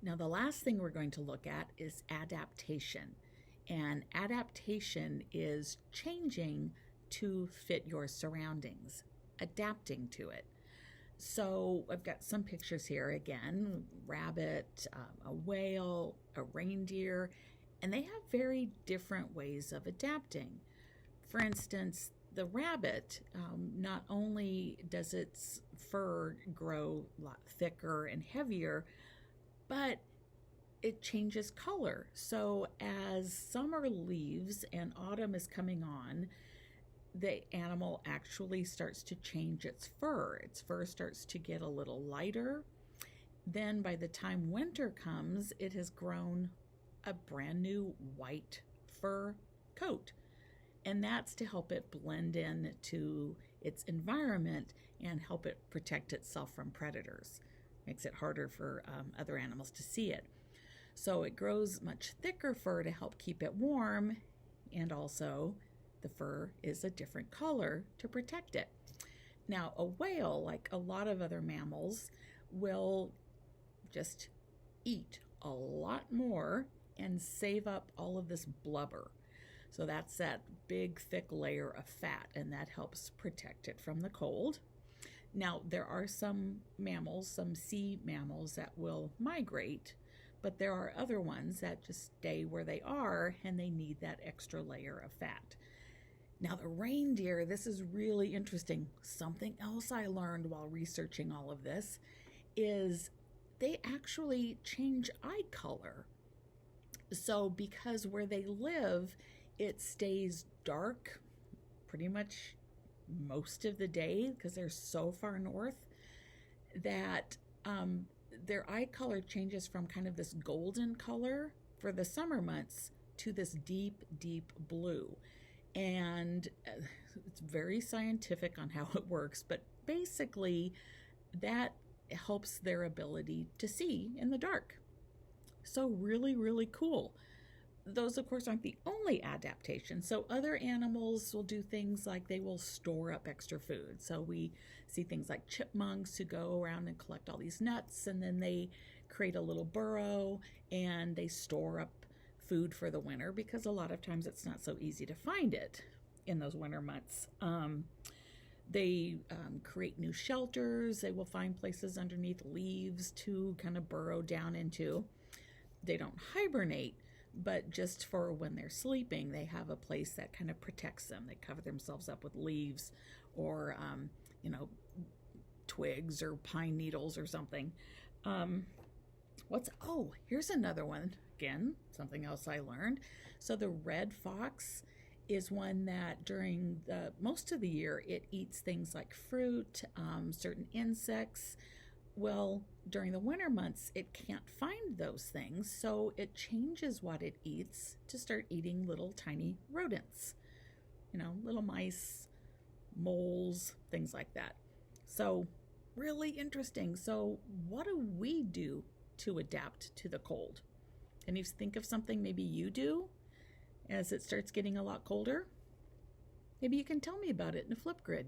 Now, the last thing we're going to look at is adaptation. And adaptation is changing to fit your surroundings, adapting to it. So I've got some pictures here again, rabbit, a whale, a reindeer, and they have very different ways of adapting. For instance, the rabbit, not only does its fur grow a lot thicker and heavier, but it changes color. So as summer leaves and autumn is coming on, the animal actually starts to change its fur. Its fur starts to get a little lighter. Then by the time winter comes, it has grown a brand new white fur coat. And that's to help it blend in to its environment and help it protect itself from predators. Makes it harder for other animals to see it. So it grows much thicker fur to help keep it warm, and also the fur is a different color to protect it. Now, a whale, like a lot of other mammals, will just eat a lot more and save up all of this blubber. So that's that big, thick layer of fat, and that helps protect it from the cold. Now, there are some mammals, some sea mammals that will migrate, but there are other ones that just stay where they are and they need that extra layer of fat. Now, the reindeer, this is really interesting. Something else I learned while researching all of this is they actually change eye color. So because where they live, it stays dark pretty much most of the day because they're so far north that their eye color changes from kind of this golden color for the summer months to this deep, deep blue. And it's very scientific on how it works, but basically that helps their ability to see in the dark. So really, really cool. Those, of course, aren't the only adaptations. So other animals will do things like they will store up extra food. So we see things like chipmunks who go around and collect all these nuts, and then they create a little burrow and they store up food for the winter because a lot of times it's not so easy to find it in those winter months. They create new shelters. They will find places underneath leaves to kind of burrow down into. They don't hibernate, but just for when they're sleeping, they have a place that kind of protects them. They cover themselves up with leaves or, twigs or pine needles or something. Here's another one. Again, something else I learned. So the red fox is one that during most of the year, it eats things like fruit, certain insects. Well, during the winter months, it can't find those things, so it changes what it eats to start eating little tiny rodents, little mice, moles, things like that. So really interesting. So what do we do to adapt to the cold? Can you think of something maybe you do as it starts getting a lot colder? Maybe you can tell me about it in a Flipgrid.